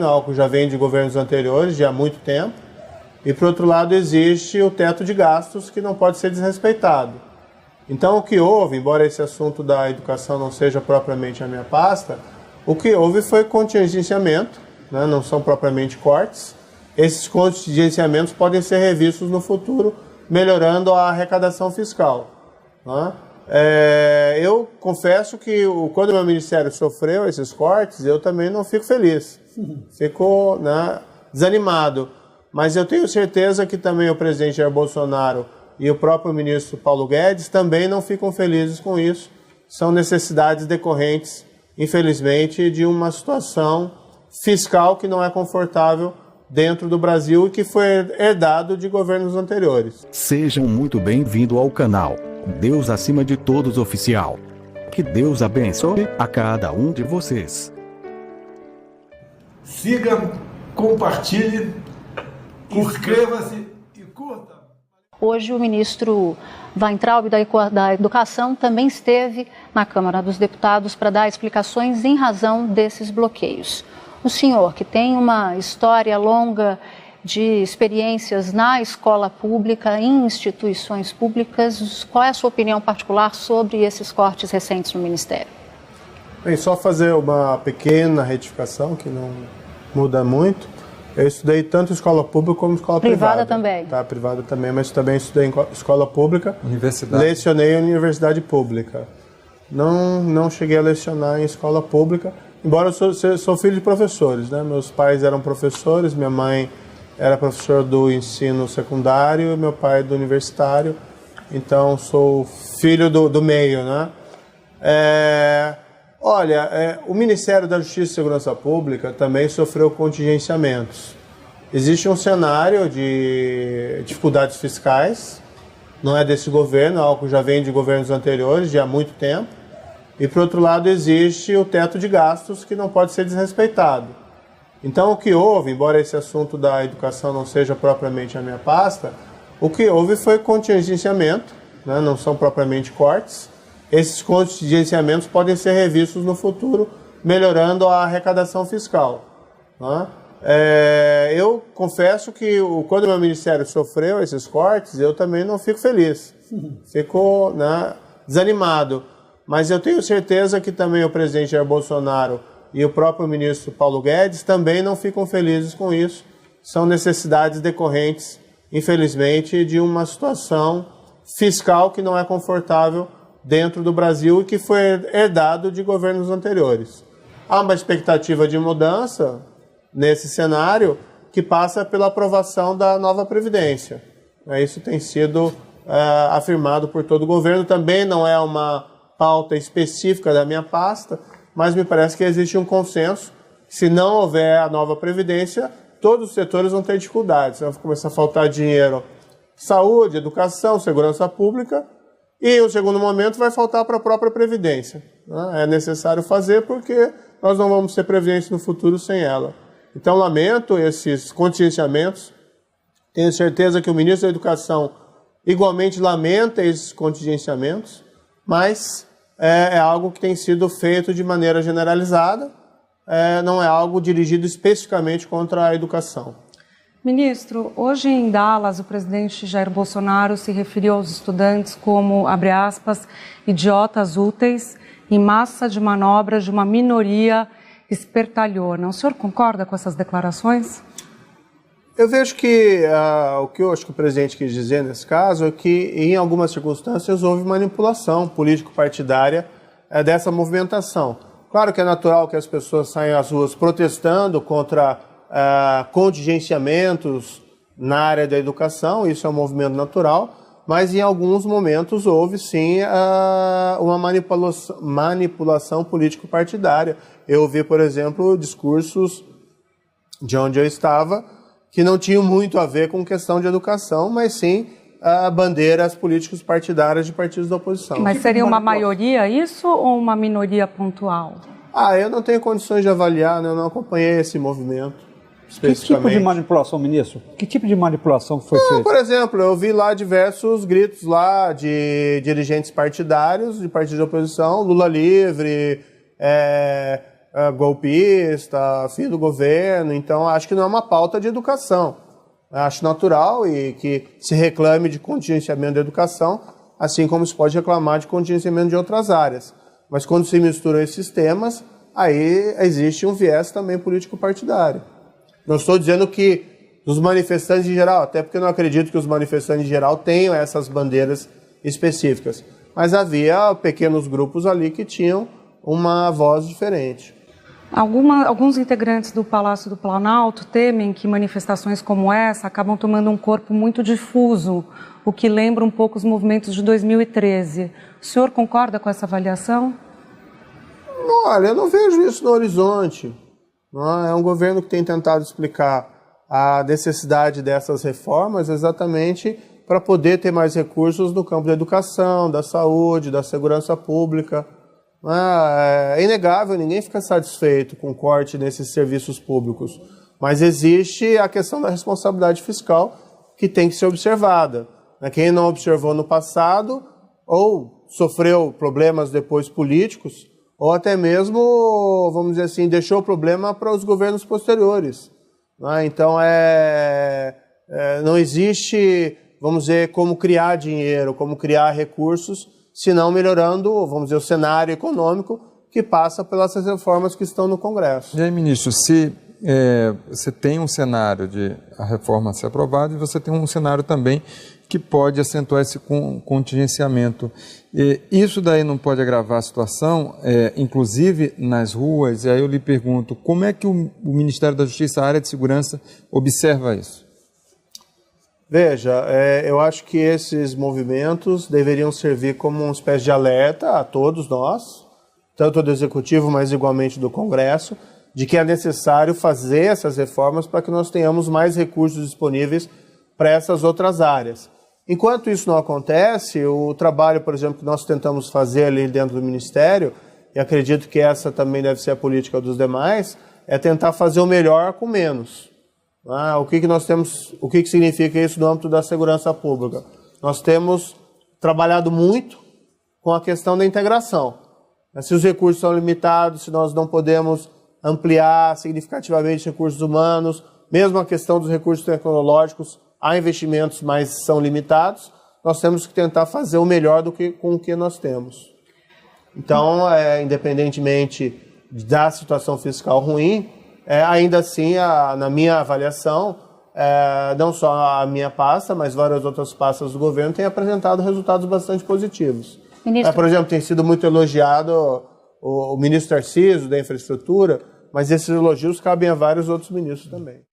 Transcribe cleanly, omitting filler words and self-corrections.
Algo já vem de governos anteriores, de há muito tempo. E, por outro lado, existe o teto de gastos que não pode ser desrespeitado. Então, o que houve, embora esse assunto da educação não seja propriamente a minha pasta, o que houve foi contingenciamento, né? Não são propriamente cortes. Esses contingenciamentos podem ser revistos no futuro, melhorando a arrecadação fiscal, né? Eu confesso que quando o meu ministério sofreu esses cortes, eu também não fico feliz, fico, né, desanimado. Mas eu tenho certeza que também o presidente Jair Bolsonaro e o próprio ministro Paulo Guedes também não ficam felizes com isso. São necessidades decorrentes, infelizmente, de uma situação fiscal que não é confortável dentro do Brasil e que foi herdado de governos anteriores. Sejam muito bem-vindos ao canal Deus Acima de Todos Oficial. Que Deus abençoe a cada um de vocês. Siga, compartilhe, inscreva-se e curta. Hoje o ministro Weintraub da Educação também esteve na Câmara dos Deputados para dar explicações em razão desses bloqueios. O senhor, que tem uma história longa de experiências na escola pública, em instituições públicas, qual é a sua opinião particular sobre esses cortes recentes no Ministério? Bem, só fazer uma pequena retificação, que não muda muito. Eu estudei tanto escola pública como escola privada. Também? Tá, privada também, mas também estudei em escola pública. Universidade. Lecionei em universidade pública. Não cheguei a lecionar em escola pública, embora eu sou filho de professores, né? Meus pais eram professores, minha mãe era professor do ensino secundário e meu pai do universitário, então sou filho do meio, né? O Ministério da Justiça e Segurança Pública também sofreu contingenciamentos. Existe um cenário de dificuldades fiscais, não é desse governo, é algo que já vem de governos anteriores, de há muito tempo. E, por outro lado, existe o teto de gastos que não pode ser desrespeitado. Então, o que houve, embora esse assunto da educação não seja propriamente a minha pasta, o que houve foi contingenciamento, né? Não são propriamente cortes. Esses contingenciamentos podem ser revistos no futuro, melhorando a arrecadação fiscal, né? Eu confesso que quando o meu ministério sofreu esses cortes, eu também não fico feliz, fico, né, desanimado. Mas eu tenho certeza que também o presidente Jair Bolsonaro e o próprio ministro Paulo Guedes também não ficam felizes com isso. São necessidades decorrentes, infelizmente, de uma situação fiscal que não é confortável dentro do Brasil e que foi herdado de governos anteriores. Há uma expectativa de mudança nesse cenário que passa pela aprovação da nova Previdência. Isso tem sido afirmado por todo o governo. Também não é uma pauta específica da minha pasta, mas me parece que existe um consenso. Se não houver a nova Previdência, todos os setores vão ter dificuldades. Vai começar a faltar dinheiro, saúde, educação, segurança pública, e o segundo momento vai faltar para a própria Previdência. É necessário fazer porque nós não vamos ter Previdência no futuro sem ela. Então, lamento esses contingenciamentos. Tenho certeza que o ministro da Educação igualmente lamenta esses contingenciamentos, mas é algo que tem sido feito de maneira generalizada, não é algo dirigido especificamente contra a educação. Ministro, hoje em Dallas, o presidente Jair Bolsonaro se referiu aos estudantes como, abre aspas, idiotas úteis em massa de manobras de uma minoria espertalhona. O senhor concorda com essas declarações? Eu vejo que o que eu acho que o presidente quis dizer nesse caso é que, em algumas circunstâncias, houve manipulação político-partidária dessa movimentação. Claro que é natural que as pessoas saiam às ruas protestando contra contingenciamentos na área da educação, isso é um movimento natural, mas em alguns momentos houve sim uma manipulação político-partidária. Eu ouvi, por exemplo, discursos de onde eu estava que não tinham muito a ver com questão de educação, mas sim bandeiras políticos partidárias de partidos da oposição. Mas seria uma maioria isso ou uma minoria pontual? Eu não tenho condições de avaliar, né? Eu não acompanhei esse movimento. Que tipo de manipulação, ministro? Que tipo de manipulação foi feita? Por exemplo, eu vi lá diversos gritos lá de dirigentes partidários, de partidos de oposição, Lula livre, golpista, fim do governo, então acho que não é uma pauta de educação. Acho natural e que se reclame de contingenciamento da educação, assim como se pode reclamar de contingenciamento de outras áreas. Mas quando se misturam esses temas, aí existe um viés também político-partidário. Não estou dizendo que os manifestantes em geral, até porque eu não acredito que os manifestantes em geral tenham essas bandeiras específicas, mas havia pequenos grupos ali que tinham uma voz diferente. Alguns integrantes do Palácio do Planalto temem que manifestações como essa acabam tomando um corpo muito difuso, o que lembra um pouco os movimentos de 2013. O senhor concorda com essa avaliação? Olha, eu não vejo isso no horizonte. É um governo que tem tentado explicar a necessidade dessas reformas exatamente para poder ter mais recursos no campo da educação, da saúde, da segurança pública. É inegável, ninguém fica satisfeito com o corte nesses serviços públicos, mas existe a questão da responsabilidade fiscal que tem que ser observada. Quem não observou no passado ou sofreu problemas depois políticos, ou até mesmo, vamos dizer assim, deixou problema para os governos posteriores. Então, não existe, vamos dizer, como criar dinheiro, como criar recursos, senão melhorando, vamos dizer, o cenário econômico que passa pelas reformas que estão no Congresso. E aí, ministro, se você tem um cenário de a reforma ser aprovada e você tem um cenário também que pode acentuar esse contingenciamento, isso daí não pode agravar a situação, inclusive nas ruas? E aí eu lhe pergunto, como é que o Ministério da Justiça, a área de segurança, observa isso? Veja, eu acho que esses movimentos deveriam servir como uma espécie de alerta a todos nós, tanto do Executivo, mas igualmente do Congresso, de que é necessário fazer essas reformas para que nós tenhamos mais recursos disponíveis para essas outras áreas. Enquanto isso não acontece, o trabalho, por exemplo, que nós tentamos fazer ali dentro do Ministério, e acredito que essa também deve ser a política dos demais, é tentar fazer o melhor com menos. O que significa isso no âmbito da segurança pública? Nós temos trabalhado muito com a questão da integração. Se os recursos são limitados, se nós não podemos ampliar significativamente recursos humanos, mesmo a questão dos recursos tecnológicos, há investimentos, mas são limitados, nós temos que tentar fazer o melhor com o que nós temos. Então, independentemente da situação fiscal ruim, ainda assim, na minha avaliação, não só a minha pasta, mas várias outras pastas do governo têm apresentado resultados bastante positivos. Por exemplo, tem sido muito elogiado o ministro Tarcísio da Infraestrutura, mas esses elogios cabem a vários outros ministros também.